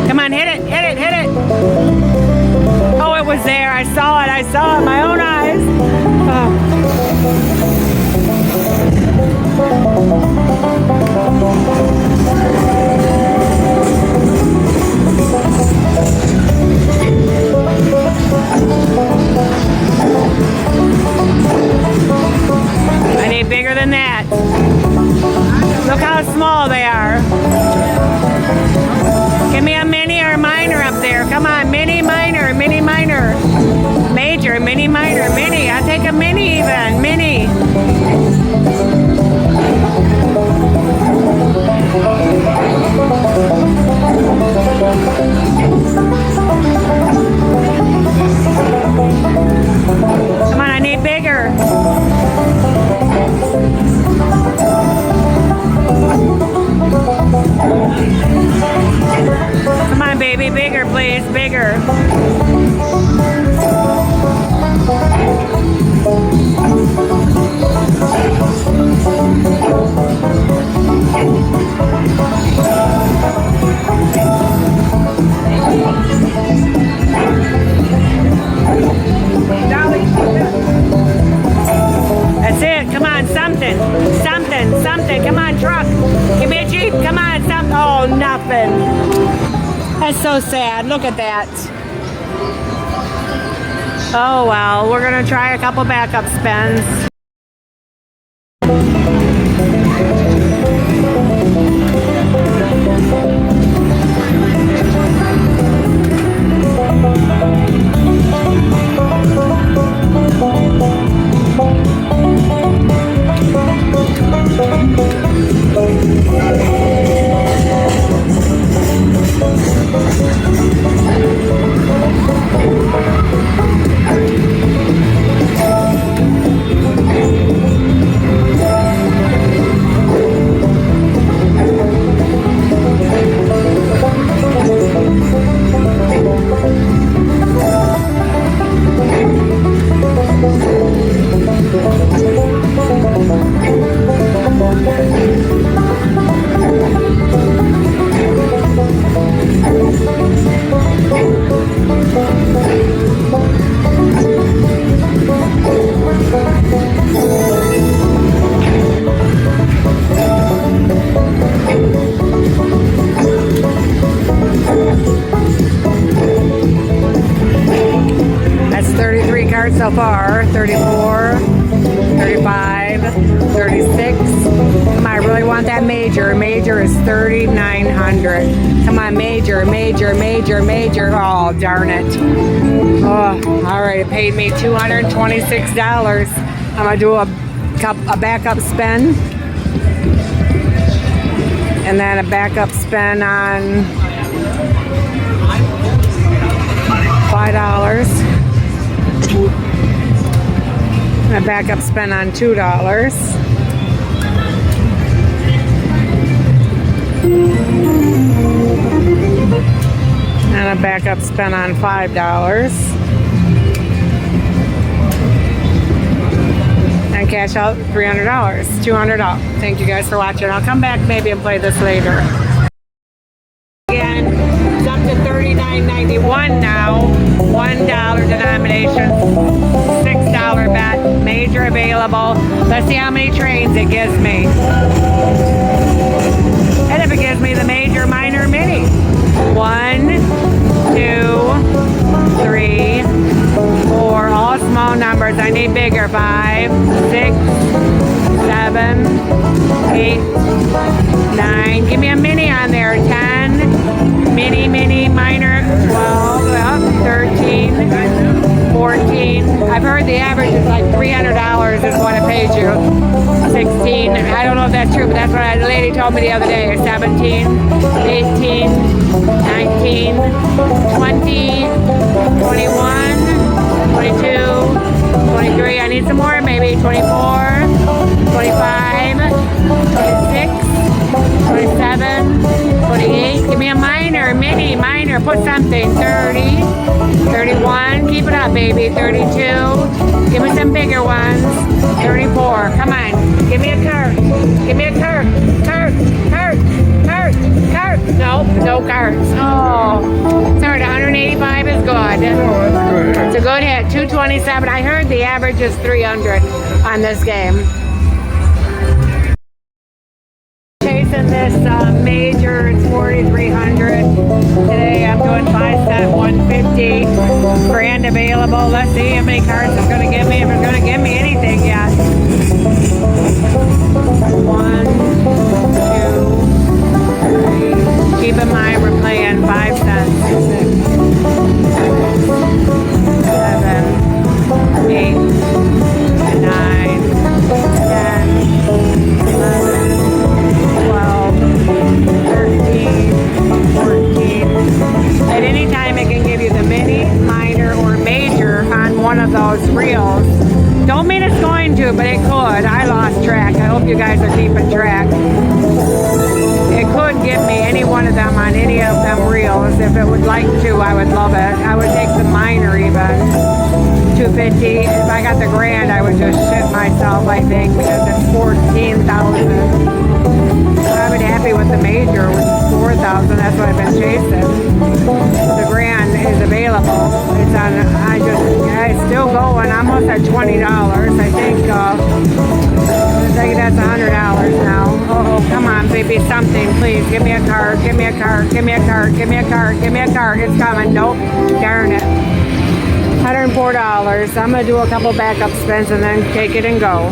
Come on, hit it, hit it, hit it. Oh, it was there. I saw it. I saw it in my own eyes. I need bigger than that. Look how small they are. Give me a mini or minor up there. Come on, mini, minor, mini, minor. Major, mini, minor, mini. I'll take a mini even, mini. Come on, I need bigger. Come on, baby, bigger, please, bigger. That's it. Come on, something, something, something. Come on, truck. Give me a Jeep. Come on, something. Oh, nothing. That's so sad. Look at that. Oh, well, we're going to try a couple backup spins. So far, 34, 35, 36. Come on, I really want that major. Major is 3,900. Come on, major, major, major, major. Oh, darn it. Oh, all right, it paid me $226. I'm gonna do a backup spin. And then a backup spin on $5. And a backup spin on $2. And a backup spin on $5. And cash out $300, $200. Thank you guys for watching. I'll come back maybe and play this later. Again, it's up to $39.91 now. $1 denomination, $6 bet, major available. Let's see how many trains it gives me. And if it gives me the major, minor, mini. 1, 2, 3, 4, all small numbers. I need bigger. 5, 6, 7, 8, 9. Give me a mini on there. 10, mini, mini, minor, 12, 13, 14. I've heard the average is like $300 is what it pays you. 16. I don't know if that's true, but that's what the lady told me the other day. 17, 18, 19, 20, 21, 22, 23. I need some more, maybe 24, 25, 26, 27, 28. Give me a minor, mini, minor. Put something. 30, 31. Keep it up, baby. 32. Give me some bigger ones. 34. Come on. Give me a cart. Give me a cart. Cart, cart, cart, cart. No, no cart. Good hit, 227. I heard the average is 300 on this game. Chasing this major, it's 4,300. Today I'm doing 5 set 150. Grand available. Let's see how many cards it's going to give me, if it's going to give me anything yet. 1, 2, 3. Keep in mind we're playing 5 cents. 7, 8, 9, 10, 11, 12, 13, 14. At any time it can give you the mini, minor, or major on one of those reels. Don't mean it's going to, but it could. I lost track. I hope you guys are keeping track. It could give me any one of them on any of them reels. If it would like to, I would love it. I would take the minor even. 250. If I got the grand, I would just shit myself, I think, because it's 14,000. I've been happy with the major, which is 4,000. That's what I've been chasing. The grand is available. It's on. It's still going. I'm almost at $20. I think that's $100 now. Oh, come on, baby, something, please. Give me a card. Give me a card. Give me a card. Give me a card. Give me a card. It's coming. Nope. Darn it. $104. I'm gonna do a couple backup spins and then take it and go.